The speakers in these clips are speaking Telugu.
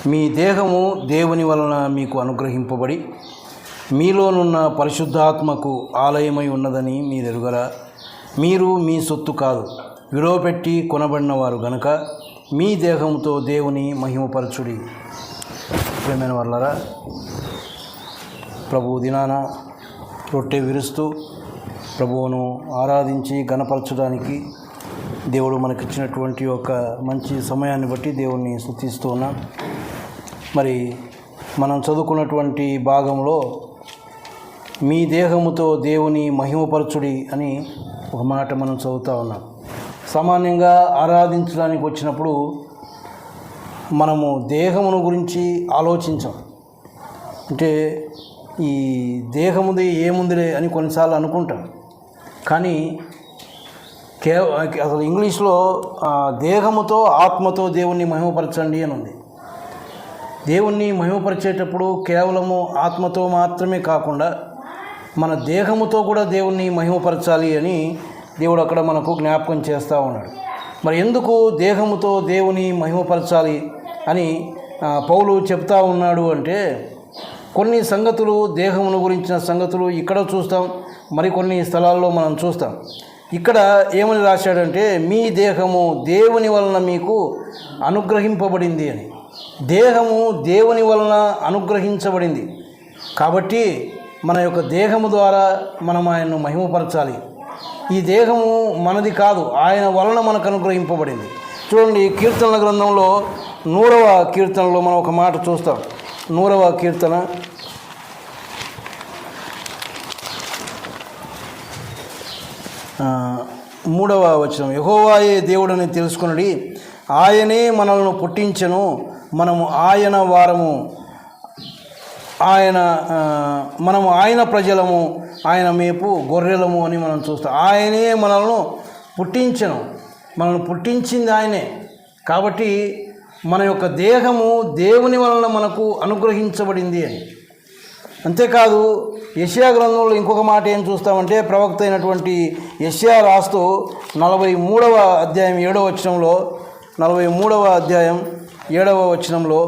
మీ దేహము దేవుని వలన మీకు అనుగ్రహింపబడి మీలోనున్న పరిశుద్ధాత్మకు ఆలయమై ఉన్నదని మీరెరుగరా? మీరు మీ సొత్తు కాదు, విలువపెట్టి కొనబడిన వారు గనుక మీ దేహంతో దేవుని మహిమపరచుడి. ప్రియమైన వాళ్ళరా, ప్రభు దినాన రొట్టె విరుస్తూ ప్రభువును ఆరాధించి గణపరచడానికి దేవుడు మనకిచ్చినటువంటి ఒక మంచి సమయాన్ని బట్టి దేవుణ్ణి స్తుతిస్తూ ఉన్నాం. మరి మనం చదువుకున్నటువంటి భాగంలో మీ దేహముతో దేవుని మహిమపరచుడి అని ఒక మాట మనం చదువుతూ ఉన్నాం. సామాన్యంగా ఆరాధించడానికి వచ్చినప్పుడు మనము దేహమును గురించి ఆలోచించాం. అంటే ఈ దేహముది ఏముందిలే అని కొన్నిసార్లు అనుకుంటాం. కానీ అసలు ఇంగ్లీష్లో దేహముతో ఆత్మతో దేవుణ్ణి మహిమపరచండి అని ఉంది. దేవుణ్ణి మహిమపరిచేటప్పుడు కేవలము ఆత్మతో మాత్రమే కాకుండా మన దేహముతో కూడా దేవుణ్ణి మహిమపరచాలి అని దేవుడు అక్కడ మనకు జ్ఞాపకం చేస్తూ ఉన్నాడు. మరి ఎందుకు దేహముతో దేవుని మహిమపరచాలి అని పౌలు చెప్తా ఉన్నాడు అంటే, కొన్ని సంగతులు దేహమును గురించిన సంగతులు ఇక్కడ చూస్తాం, మరికొన్ని స్థలాల్లో మనం చూస్తాం. ఇక్కడ ఏమని రాశాడంటే, మీ దేహము దేవుని వలన మీకు అనుగ్రహింపబడింది అని. దేహము దేవుని వలన అనుగ్రహించబడింది కాబట్టి మన యొక్క దేహము ద్వారా మనం ఆయన్ను మహిమపరచాలి. ఈ దేహము మనది కాదు, ఆయన వలన మనకు అనుగ్రహింపబడింది. చూడండి, కీర్తనల గ్రంథంలో 100వ కీర్తనలో మనం ఒక మాట చూస్తాం. 100వ కీర్తన 3వ వచనం, యెహోవాయే దేవుడని తెలుసుకొనుడి, ఆయనే మనల్ని పుట్టించెను, మనము ఆయన వారము, మనము ఆయన ప్రజలము, ఆయన మేపు గొర్రెలము అని మనం చూస్తాం. ఆయనే మనల్ని పుట్టించెను, మనల్ని పుట్టించింది ఆయనే. కాబట్టి మన యొక్క దేహము దేవుని వలన మనకు అనుగ్రహించబడింది అని. అంతేకాదు, యెషయా గ్రంథంలో ఇంకొక మాట ఏం చూస్తామంటే, ప్రవక్త అయినటువంటి యెషయా రాస్తూ 43వ అధ్యాయం 7వ వచనంలో, 43వ అధ్యాయం 7వ వచనంలో,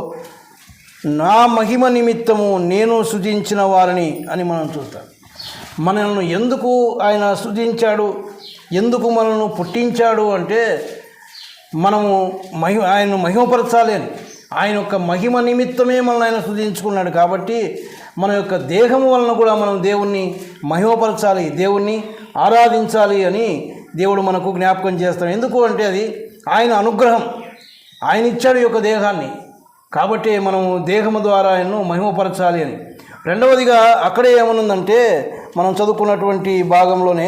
నా మహిమ నిమిత్తము నేను సృజించిన వారిని అని మనం చూస్తాం. మనల్ని ఎందుకు ఆయన సృజించాడు, ఎందుకు మనల్ని పుట్టించాడు అంటే, మనము ఆయన్ను మహిమపరచాలి అని. ఆయన యొక్క మహిమ నిమిత్తమే మనల్ని ఆయన సృజించుకున్నాడు. కాబట్టి మన యొక్క దేహము వలన కూడా మనం దేవుణ్ణి మహిమపరచాలి, దేవుణ్ణి ఆరాధించాలి అని దేవుడు మనకు జ్ఞాపకం చేస్తాడు. ఎందుకు అంటే అది ఆయన అనుగ్రహం, ఆయన ఇచ్చాడు ఈ యొక్క దేహాన్ని. కాబట్టి మనము దేహము ద్వారా ఆయన్ను మహిమపరచాలి అని. రెండవదిగా అక్కడే ఏమనుందంటే, మనం చదువుకున్నటువంటి భాగంలోనే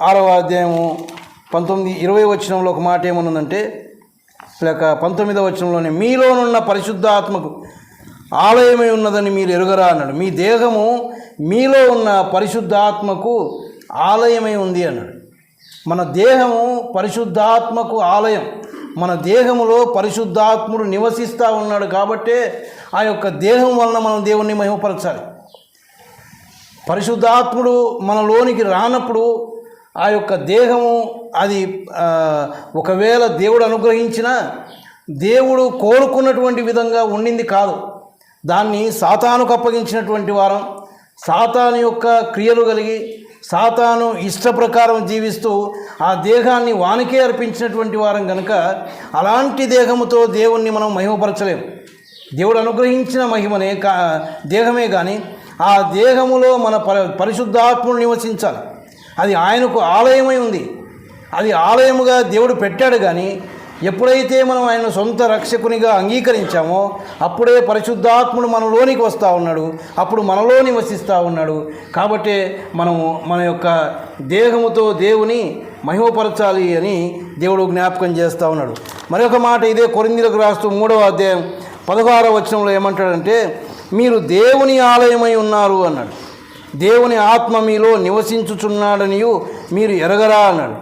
6వ అధ్యాయము 19-20 వచనంలో ఒక మాట ఏమనుందంటే, లేక 19వ వచనంలోనే, మీలోనున్న పరిశుద్ధాత్మకు ఆలయమై ఉన్నదని మీరు ఎరుగరా అన్నాడు. మీ దేహము మీలో ఉన్న పరిశుద్ధాత్మకు ఆలయమై ఉంది అన్నాడు. మన దేహము పరిశుద్ధాత్మకు ఆలయం. మన దేహములో పరిశుద్ధాత్ముడు నివసిస్తూ ఉన్నాడు. కాబట్టే ఆ యొక్క దేహం వలన మనం దేవుణ్ణి మహిమపరచాలి. పరిశుద్ధాత్ముడు మనలోనికి రానప్పుడు ఆ యొక్క దేహము అది ఒకవేళ దేవుడు అనుగ్రహించినా దేవుడు కోరుకున్నటువంటి విధంగా ఉండింది కాదు. దాన్ని సాతానుకు అప్పగించినటువంటి వారం, సాతాను యొక్క క్రియలు కలిగి సాతాను ఇష్ట ప్రకారం జీవిస్తూ ఆ దేహాన్ని వానికే అర్పించినటువంటి వారం కనుక అలాంటి దేహముతో దేవుణ్ణి మనం మహిమపరచలేము. దేవుడు అనుగ్రహించిన మహిమనే దేహమే కానీ ఆ దేహములో మన పరిశుద్ధాత్ముడు నివసించాలి. అది ఆయనకు ఆలయమై ఉంది. అది ఆలయముగా దేవుడు పెట్టాడు. కానీ ఎప్పుడైతే మనం ఆయన సొంత రక్షకునిగా అంగీకరించామో అప్పుడే పరిశుద్ధాత్ముడు మనలోనికి వస్తూ ఉన్నాడు, అప్పుడు మనలో నివసిస్తూ ఉన్నాడు. కాబట్టి మనము మన యొక్క దేహముతో దేవుని మహిమపరచాలి అని దేవుడు జ్ఞాపకం చేస్తూ ఉన్నాడు. మరొక మాట ఇదే కొరింథీయులకు రాస్తూ 3వ అధ్యాయం 16వ వచనంలో ఏమంటాడంటే, మీరు దేవుని ఆలయమై ఉన్నారు అన్నాడు. దేవుని ఆత్మ మీలో నివసించుచున్నాడనియు మీరు ఎరగరా అన్నాడు.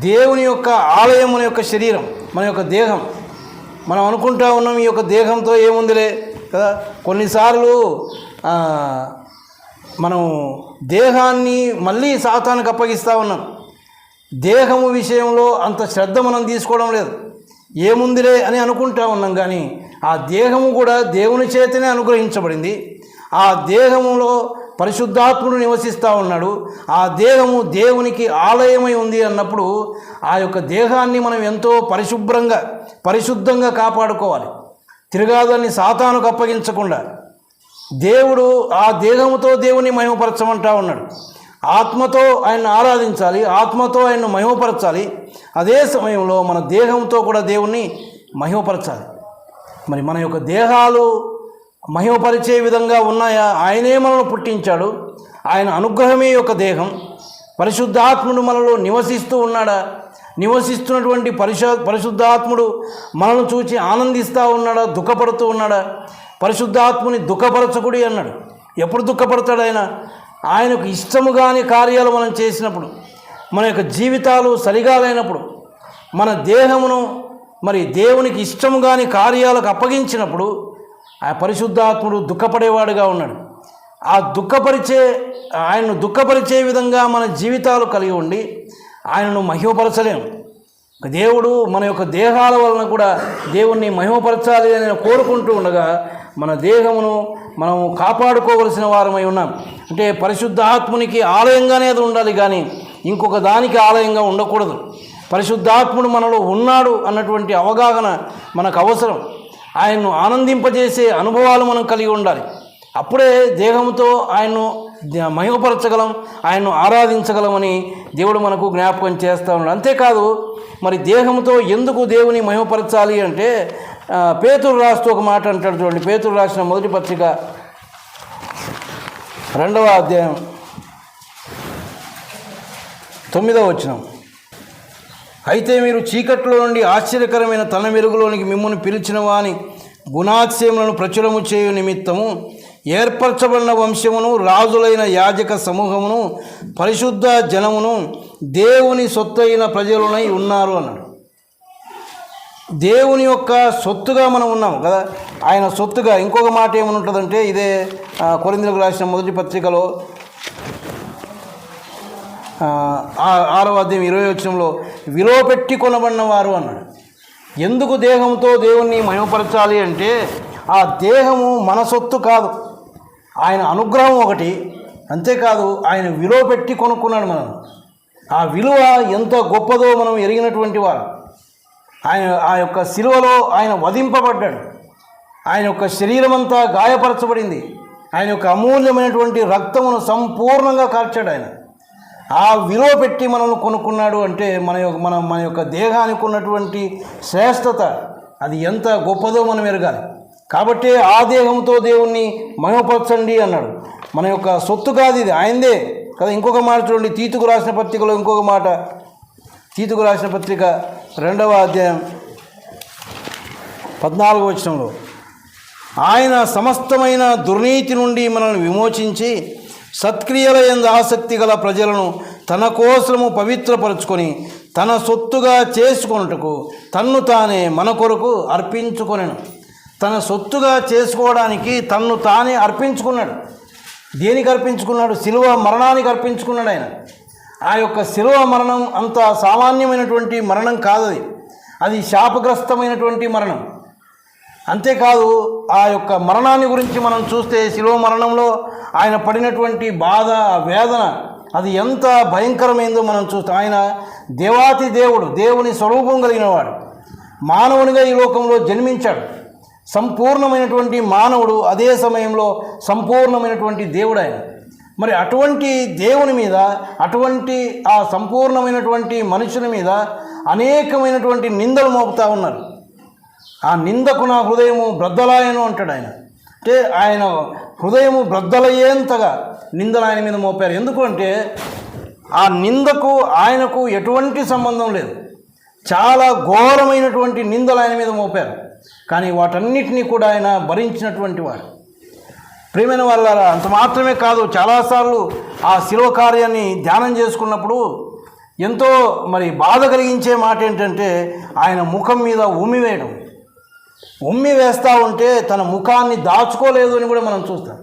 దేవుని యొక్క ఆలయం మన యొక్క శరీరం, మన యొక్క దేహం. మనం అనుకుంటా ఉన్నాం ఈ యొక్క దేహంతో ఏముందిలే కదా. కొన్నిసార్లు మనం దేహాన్ని మళ్ళీ సాతానుకు అప్పగిస్తూ ఉన్నాం. దేహము విషయంలో అంత శ్రద్ధ మనం తీసుకోవడం లేదు. ఏముందిలే అని అనుకుంటా ఉన్నాం. కానీ ఆ దేహము కూడా దేవుని చేతనే అనుగ్రహించబడింది. ఆ దేహములో పరిశుద్ధాత్ముడు నివసిస్తూ ఉన్నాడు. ఆ దేహము దేవునికి ఆలయమై ఉంది అన్నప్పుడు ఆ యొక్క దేహాన్ని మనం ఎంతో పరిశుద్ధంగా కాపాడుకోవాలి. తిరగాదాన్ని సాతానుకు అప్పగించకుండా దేవుడు ఆ దేహముతో దేవుని మహిమపరచమంటా ఉన్నాడు. ఆత్మతో ఆయన్ని ఆరాధించాలి, ఆత్మతో ఆయన్ను మహిమపరచాలి. అదే సమయంలో మన దేహంతో కూడా దేవుణ్ణి మహిమపరచాలి. మరి మన యొక్క దేహాలు మహిమపరిచే విధంగా ఉన్నాయా? ఆయనే మనల్ని పుట్టించాడు. ఆయన అనుగ్రహమే యొక్క దేహం. పరిశుద్ధాత్ముడు మనలో నివసిస్తూ ఉన్నాడా? నివసిస్తున్నటువంటి పరిశుద్ధాత్ముడు మనల్ని చూచి ఆనందిస్తూ ఉన్నాడా? దుఃఖపడుతూ ఉన్నాడా? పరిశుద్ధాత్ముని దుఃఖపరచకుడి అన్నాడు. ఎప్పుడు దుఃఖపడతాడు ఆయన? ఆయనకు ఇష్టము కాని కార్యాలు మనం చేసినప్పుడు, మన యొక్క జీవితాలు సరిగా లేనప్పుడు, మన దేహమును మరి దేవునికి ఇష్టము కాని కార్యాలకు అప్పగించినప్పుడు ఆ పరిశుద్ధాత్ముడు దుఃఖపడేవాడుగా ఉన్నాడు. ఆయనను దుఃఖపరిచే విధంగా మన జీవితాలు కలిగి ఉండి ఆయనను మహిమపరచలేము. దేవుడు మన యొక్క దేహాల వలన కూడా దేవుణ్ణి మహిమపరచాలి అని కోరుకుంటూ ఉండగా మన దేహమును మనం కాపాడుకోవలసిన వారమై ఉన్నాం. అంటే పరిశుద్ధాత్మునికి ఆలయంగానే అది ఉండాలి, కానీ ఇంకొక దానికి ఆలయంగా ఉండకూడదు. పరిశుద్ధాత్ముడు మనలో ఉన్నాడు అన్నటువంటి అవగాహన మనకు అవసరం. ఆయన్ను ఆనందింపజేసే అనుభవాలు మనం కలిగి ఉండాలి. అప్పుడే దేహంతో ఆయన్ను మహిమపరచగలం, ఆయన్ను ఆరాధించగలమని దేవుడు మనకు జ్ఞాపకం చేస్తూ ఉన్నాడు. అంతేకాదు, మరి దేహంతో ఎందుకు దేవుని మహిమపరచాలి అంటే పేతురు రాస్తూ ఒక మాట అంటాడు. చూడండి, పేతురు రాసిన మొదటి పత్రిక 2వ అధ్యాయం 9వ వచనం. అయితే మీరు చీకట్లో నుండి ఆశ్చర్యకరమైన తన వెలుగులోనికి మిమ్మల్ని పిలిచిన వాని గుణాతిశయములను ప్రచురము చేయు నిమిత్తము ఏర్పరచబడిన వంశమును, రాజులైన యాజక సమూహమును, పరిశుద్ధ జనమును, దేవుని సొత్తైన ప్రజలునై ఉన్నారు అన్నాడు. దేవుని యొక్క సొత్తుగా మనం ఉన్నాము కదా, ఆయన సొత్తుగా. ఇంకొక మాట ఏమని ఉంటుందంటే, ఇదే కొరింథీయులకు రాసిన మొదటి పత్రికలో 6వ అధ్యాయం 20వ వచనంలో విలువ పెట్టి కొనబడిన వారు అన్నాడు. ఎందుకు దేహంతో దేవుణ్ణి మహిమపరచాలి అంటే ఆ దేహము మన సొత్తు కాదు, ఆయన అనుగ్రహం ఒకటి. అంతేకాదు, ఆయన విలువ పెట్టి కొనుక్కున్నాడు మనం. ఆ విలువ ఎంత గొప్పదో మనం ఎరిగినటువంటి వారు. ఆ యొక్క శిలువలో ఆయన వధింపబడ్డాడు. ఆయన యొక్క శరీరం అంతా గాయపరచబడింది. ఆయన యొక్క అమూల్యమైనటువంటి రక్తమును సంపూర్ణంగా కార్చాడు ఆయన. ఆ విలువ పెట్టి మనల్ని కొనుక్కున్నాడు అంటే మన యొక్క దేహానికి ఉన్నటువంటి శ్రేష్టత అది ఎంత గొప్పదో మనం ఎరగాలి. కాబట్టి ఆ దేహంతో దేవుణ్ణి మహిమపరచండి అన్నాడు. మన యొక్క సొత్తు కాదు, ఇది ఆయనదే కదా. ఇంకొక మాట చూడండి, తీతుకు రాసిన పత్రికలో ఇంకొక మాట. తీతుకు రాసిన పత్రిక 2వ అధ్యాయం 14వ వచనంలో ఆయన సమస్తమైన దుర్నీతి నుండి మనల్ని విమోచించి సత్క్రియల యందు ఆసక్తి గల ప్రజలను తన కోసము పవిత్రపరుచుకొని తన సొత్తుగా చేసుకొనుటకు తన్ను తానే మన కొరకు అర్పించుకొనెను. తన సొత్తుగా చేసుకోవడానికి తన్ను తానే అర్పించుకున్నాడు. దేనికి అర్పించుకున్నాడు? శిలువ మరణానికి అర్పించుకున్నాడు ఆయన. ఆ యొక్క శిలువ మరణం అంత సామాన్యమైనటువంటి మరణం కాదు, అది శాపగ్రస్తమైనటువంటి మరణం. అంతేకాదు, ఆ యొక్క మరణాన్ని గురించి మనం చూస్తే శిలువ మరణంలో ఆయన పడినటువంటి బాధ, వేదన అది ఎంత భయంకరమైందో మనం చూస్తాం. ఆయన దేవాతి దేవుడు, దేవుని స్వరూపం కలిగినవాడు, మానవునిగా ఈ లోకంలో జన్మించాడు. సంపూర్ణమైనటువంటి మానవుడు, అదే సమయంలో సంపూర్ణమైనటువంటి దేవుడు ఆయన. మరి అటువంటి దేవుని మీద, అటువంటి ఆ సంపూర్ణమైనటువంటి మనుషుని మీద అనేకమైనటువంటి నిందలు మోపుతూ ఉన్నారు. ఆ నిందకు నా హృదయము బ్రద్దలాయను అంటాడు ఆయన. అంటే ఆయన హృదయము బ్రద్దలయ్యేంతగా నిందలు ఆయన మీద మోపారు. ఎందుకంటే ఆ నిందకు ఆయనకు ఎటువంటి సంబంధం లేదు. చాలా ఘోరమైనటువంటి నిందలు ఆయన మీద మోపారు. కానీ వాటన్నిటినీ కూడా ఆయన భరించినటువంటి వాడు. ప్రియమైన వాళ్ళారా, అంత మాత్రమే కాదు, చాలాసార్లు ఆ శిలువ కార్యాన్ని ధ్యానం చేసుకున్నప్పుడు ఎంతో మరి బాధ కలిగించే మాట ఏంటంటే ఆయన ముఖం మీద ఉమ్మి వేస్తూ ఉంటే తన ముఖాన్ని దాచుకోలేదు అని కూడా మనం చూస్తాం.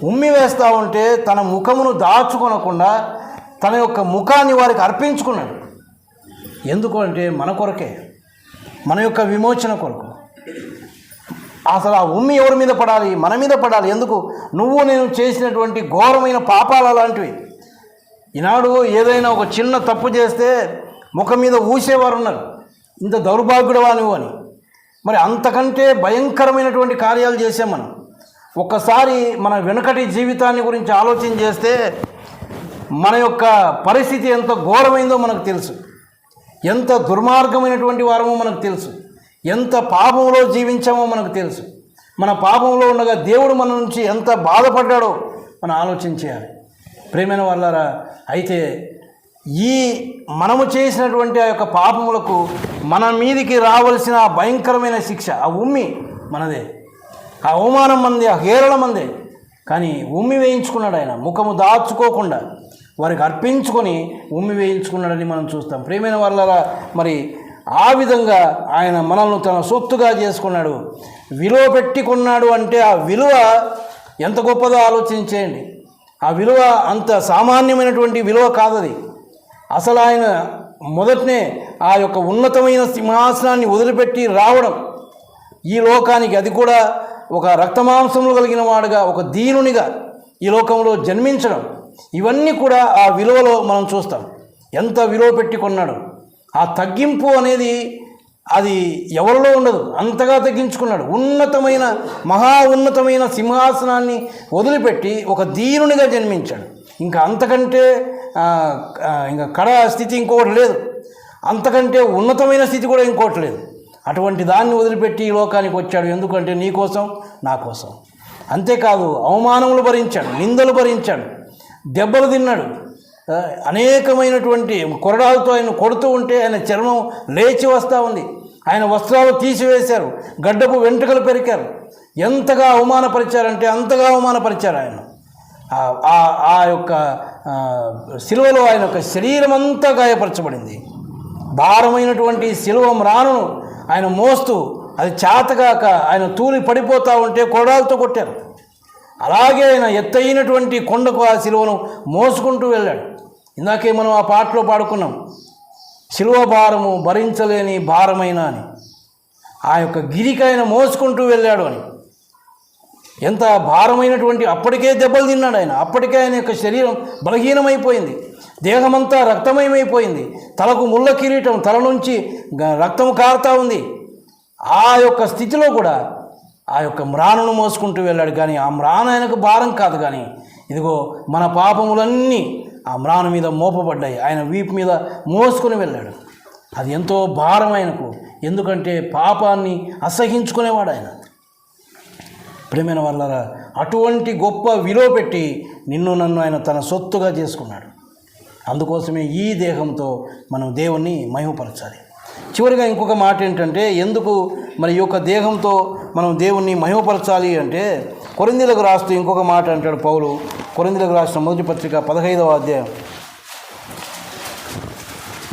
ఉమ్మి వేస్తూ ఉంటే తన ముఖమును దాచుకొనకుండా తన యొక్క ముఖాన్ని వారికి అర్పించుకున్నాడు. ఎందుకు అంటే మన కొరకే. మన యొక్క విమోచన కొరకు. అసలు ఆ ఉమ్మి ఎవరి మీద పడాలి? మన మీద పడాలి. ఎందుకు? నువ్వు నేను చేసినటువంటి ఘోరమైన పాపాలు అలాంటివి. ఈనాడు ఏదైనా ఒక చిన్న తప్పు చేస్తే ముఖం మీద ఊసేవారు ఉన్నారు, ఇంత దౌర్భాగ్యుడవా నువ్వు అని. మరి అంతకంటే భయంకరమైనటువంటి కార్యాలు చేసాం మనం. ఒక్కసారి మన వెనుకటి జీవితాన్ని గురించి ఆలోచన చేస్తే మన యొక్క పరిస్థితి ఎంత ఘోరమైందో మనకు తెలుసు, ఎంత దుర్మార్గమైనటువంటి వారమో మనకు తెలుసు, ఎంత పాపంలో జీవించామో మనకు తెలుసు. మన పాపంలో ఉండగా దేవుడు మన నుంచి ఎంత బాధపడ్డాడో మనం ఆలోచన చేయాలి. ప్రియమైన వాళ్ళారా, అయితే ఈ మనము చేసినటువంటి ఆ యొక్క పాపములకు మన మీదికి రావలసిన ఆ భయంకరమైన శిక్ష, ఆ ఉమ్మి మనదే, ఆ అవమానం మందే, ఆ హేళన మందే. కానీ ఉమ్మి వేయించుకున్నాడు ఆయన, ముఖము దాచుకోకుండా వారికి అర్పించుకొని ఉమ్మి వేయించుకున్నాడని మనం చూస్తాం. ప్రియమైన వాళ్ళారా, మరి ఆ విధంగా ఆయన మనల్ని తన సొత్తుగా చేసుకున్నాడు, విలువ పెట్టుకున్నాడు. అంటే ఆ విలువ ఎంత గొప్పదో ఆలోచించేయండి. ఆ విలువ అంత సామాన్యమైనటువంటి విలువ కాదది. అసలు ఆయన మొదటనే ఆ యొక్క ఉన్నతమైన సింహాసనాన్ని వదిలిపెట్టి రావడం ఈ లోకానికి, అది కూడా ఒక రక్తమాంసములు కలిగిన వాడుగా, ఒక దీనునిగా ఈ లోకంలో జన్మించడం, ఇవన్నీ కూడా ఆ విలువలో మనం చూస్తాం. ఎంత విలువ పెట్టుకున్నాడు. ఆ తగ్గింపు అనేది అది ఎవరిలో ఉండదు, అంతగా తగ్గించుకున్నాడు. ఉన్నతమైన మహా ఉన్నతమైన సింహాసనాన్ని వదిలిపెట్టి ఒక దీనునిగా జన్మించాడు. ఇంకా అంతకంటే ఇంకా కడ స్థితి ఇంకొకటి లేదు, అంతకంటే ఉన్నతమైన స్థితి కూడా ఇంకోటి లేదు. అటువంటి దాన్ని వదిలిపెట్టి ఈ లోకానికి వచ్చాడు. ఎందుకంటే నీ కోసం, నా కోసం. అంతేకాదు అవమానములు భరించాడు, నిందలు భరించాడు, దెబ్బలు తిన్నాడు. అనేకమైనటువంటి కొరడాలతో ఆయన కొడుతూ ఉంటే ఆయన చర్మం లేచి వస్తూ ఉంది. ఆయన వస్త్రాలు తీసివేశారు, గడ్డపు వెంట్రుకలు పెరికారు. ఎంతగా అవమానపరిచారంటే అంతగా అవమానపరిచారు ఆయన. ఆ యొక్క శిలువలో ఆయన యొక్క శరీరం అంతా గాయపరచబడింది. భారమైనటువంటి శిలువ మ్రానును ఆయన మోస్తూ అది చేతగాక ఆయన తూలి పడిపోతూ ఉంటే కొరడాలతో కొట్టారు. అలాగే ఆయన ఎత్తైనటువంటి కొండకు ఆ శిలువను మోసుకుంటూ వెళ్ళాడు. ఇందాకే మనం ఆ పాటలో పాడుకున్నాం, శిలువ భారము భరించలేని భారమైన అని. ఆ యొక్క గిరికి ఆయన మోసుకుంటూ వెళ్ళాడు అని. ఎంత భారమైనటువంటి, అప్పటికే దెబ్బలు తిన్నాడు ఆయన, అప్పటికే ఆయన యొక్క శరీరం బలహీనమైపోయింది, దేహమంతా రక్తమయమైపోయింది, తలకు ముళ్ళ కిరీటం, తల నుంచి రక్తం కారుతూ ఉంది. ఆ యొక్క స్థితిలో కూడా ఆ యొక్క మ్రానును మోసుకుంటూ వెళ్ళాడు. కానీ ఆ మ్రాను ఆయనకు భారం కాదు, కానీ ఇదిగో మన పాపములన్నీ ఆ మ్రాను మీద మోపబడ్డాయి, ఆయన వీపు మీద మోసుకొని వెళ్ళాడు. అది ఎంతో భారం ఆయనకు, ఎందుకంటే పాపాన్ని అసహించుకునేవాడు ఆయన. ప్రియమైన వాళ్ళారా, అటువంటి గొప్ప విలువ పెట్టి నిన్ను నన్ను ఆయన తన సొత్తుగా చేసుకున్నాడు. అందుకోసమే ఈ దేహంతో మనం దేవుణ్ణి మహిమపరచాలి. చివరిగా ఇంకొక మాట ఏంటంటే, ఎందుకు మరి ఈ యొక్క దేహంతో మనం దేవుణ్ణి మహిమపరచాలి అంటే, కొరింథీయులకు రాస్తూ ఇంకొక మాట అంటాడు పౌలు. కొరింథీయులకు రాసిన మొదటి పత్రిక 15వ అధ్యాయం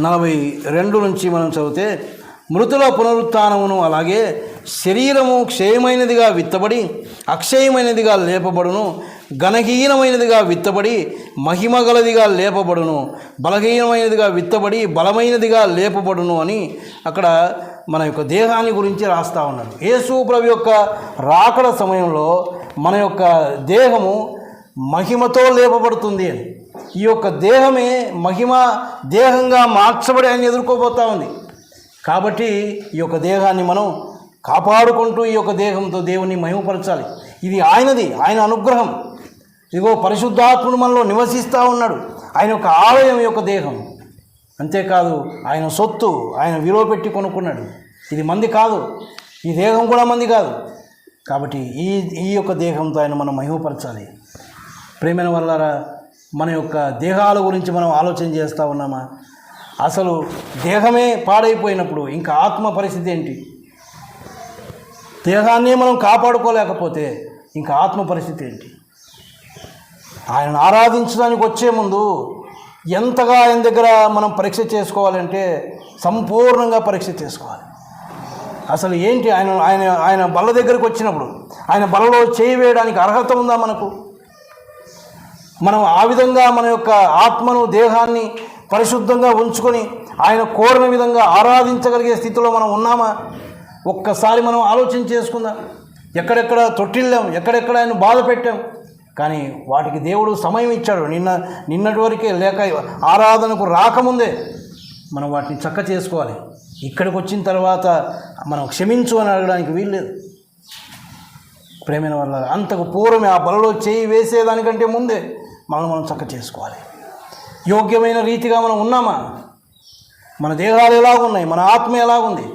42 నుంచి మనం చదివితే, మృతుల పునరుత్థానమును అలాగే శరీరము క్షయమైనదిగా విత్తబడి అక్షయమైనదిగా లేపబడును, ఘనహీనమైనదిగా విత్తబడి మహిమగలదిగా లేపబడును, బలహీనమైనదిగా విత్తబడి బలమైనదిగా లేపబడును అని అక్కడ మన యొక్క దేహాన్ని గురించి రాస్తూ ఉన్నారు. యేసు ప్రభు యొక్క రాకడ సమయంలో మన యొక్క దేహము మహిమతో లేపబడుతుంది అని. ఈ యొక్క దేహమే మహిమ దేహంగా మార్చబడి ఆయన ఎదుర్కోబోతూ ఉంది. కాబట్టి ఈ యొక్క దేహాన్ని మనం కాపాడుకుంటూ ఈ యొక్క దేహంతో దేవుని మహిమపరచాలి. ఇది ఆయనది, ఆయన అనుగ్రహం. ఇదిగో పరిశుద్ధాత్ముడు మనలో నివసిస్తూ ఉన్నాడు. ఆయన యొక్క ఆలయం యొక్క దేహం. అంతేకాదు ఆయన సొత్తు, ఆయన విలువ పెట్టి కొనుక్కున్నాడు. ఇది మంది కాదు, ఈ దేహం కూడా మంది కాదు. కాబట్టి ఈ యొక్క దేహంతో ఆయన మనం మహిమపరచాలి. ప్రేమైన వల్లారా, మన యొక్క దేహాల గురించి మనం ఆలోచన చేస్తూ ఉన్నామా? అసలు దేహమే పాడైపోయినప్పుడు ఇంకా ఆత్మ పరిస్థితి ఏంటి? దేహాన్నే మనం కాపాడుకోలేకపోతే ఇంకా ఆత్మ పరిస్థితి ఏంటి? ఆయనను ఆరాధించడానికి వచ్చే ముందు ఎంతగా ఆయన దగ్గర మనం పరీక్ష చేసుకోవాలంటే సంపూర్ణంగా పరీక్ష చేసుకోవాలి. అసలు ఏంటి ఆయన ఆయన ఆయన బల్ల దగ్గరికి వచ్చినప్పుడు ఆయన బలలో చేయి వేయడానికి అర్హత ఉందా మనకు? మనం ఆ విధంగా మన యొక్క ఆత్మను, దేహాన్ని పరిశుద్ధంగా ఉంచుకొని ఆయన కోరిన విధంగా ఆరాధించగలిగే స్థితిలో మనం ఉన్నామా? ఒక్కసారి మనం ఆలోచన చేసుకుందాం. ఎక్కడెక్కడ తొట్టిల్లాం, ఎక్కడెక్కడ ఆయన బాధ పెట్టాం, కానీ వాటికి దేవుడు సమయం ఇచ్చాడు. నిన్నటి వరకే లేక ఆరాధనకు రాకముందే మనం వాటిని చక్క చేసుకోవాలి. ఇక్కడికి వచ్చిన తర్వాత మనం క్షమించు అని అడగడానికి వీల్లేదు. ప్రేమైన వల్ల అంతకు పూర్వమే ఆ బలలో చేయి వేసేదానికంటే ముందే మనం చక్క చేసుకోవాలి. యోగ్యమైన రీతిగా మనం ఉన్నామా? మన దేహాలు ఎలాగున్నాయి? మన ఆత్మ ఎలాగుంది?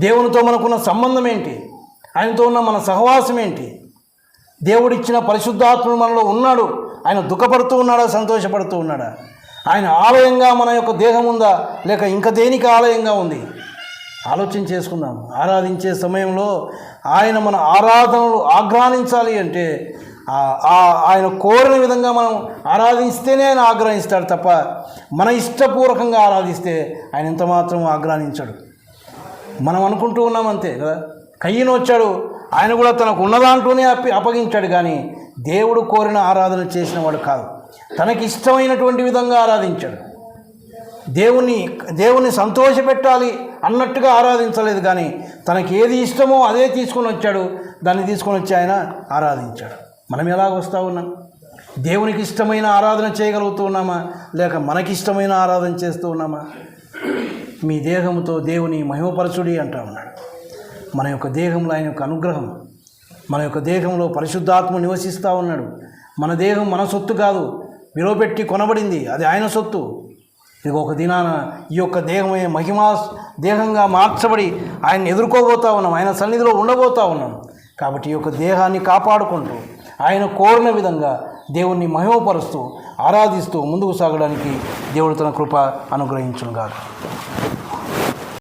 దేవునితో మనకున్న సంబంధం ఏంటి? ఆయనతో ఉన్న మన సహవాసం ఏంటి? దేవుడిచ్చిన పరిశుద్ధాత్ముడు మనలో ఉన్నాడు. ఆయన దుఃఖపడుతూ ఉన్నాడా, సంతోషపడుతూ ఉన్నాడా? ఆయన ఆలయంగా మన యొక్క దేహం ఉందా, లేక ఇంకా దేనికి ఆలయంగా ఉంది? ఆలోచన చేసుకుందాం. ఆరాధించే సమయంలో ఆయన మన ఆరాధనలు ఆగ్రహించాలి అంటే ఆయన కోరిన విధంగా మనం ఆరాధిస్తేనే ఆయన ఆగ్రహిస్తాడు తప్ప మన ఇష్టపూర్వకంగా ఆరాధిస్తే ఆయన ఎంత మాత్రం ఆగ్రహించాడు. మనం అనుకుంటూ ఉన్నాం అంతే కదా. కయ్యను వచ్చాడు, ఆయన కూడా తనకు ఉన్నదాంట్లోనే అప్పగించాడు, కానీ దేవుడు కోరిన ఆరాధన చేసిన వాడు కాదు. తనకి ఇష్టమైనటువంటి విధంగా ఆరాధించాడు. దేవుణ్ణి సంతోషపెట్టాలి అన్నట్టుగా ఆరాధించలేదు, కానీ తనకి ఏది ఇష్టమో అదే తీసుకొని వచ్చాడు. దాన్ని తీసుకొని వచ్చి ఆయన ఆరాధించాడు. మనం ఎలాగ వస్తూ ఉన్నాం? దేవునికి ఇష్టమైన ఆరాధన చేయగలుగుతూ ఉన్నామా, లేక మనకిష్టమైన ఆరాధన చేస్తూ ఉన్నామా? మీ దేహంతో దేవుని మహిమపరచుడి అంటా ఉన్నాడు. మన యొక్క దేహంలో ఆయన యొక్క అనుగ్రహం, మన యొక్క దేహంలో పరిశుద్ధాత్మ నివసిస్తూ ఉన్నాడు. మన దేహం మన సొత్తు కాదు, విలువపెట్టి కొనబడింది, అది ఆయన సొత్తు. ఇది ఒక దినాన ఈ యొక్క దేహమే మహిమా దేహంగా మార్చబడి ఆయన ఎదుర్కోబోతూ ఉన్నాం, ఆయన సన్నిధిలో ఉండబోతూ ఉన్నాం. కాబట్టి ఈ యొక్క దేహాన్ని కాపాడుకుంటూ ఆయన కోరిన విధంగా దేవుణ్ణి మహిమపరుస్తూ ఆరాధిస్తూ ముందుకు సాగడానికి దేవుడు తన కృప అనుగ్రహించును గాక.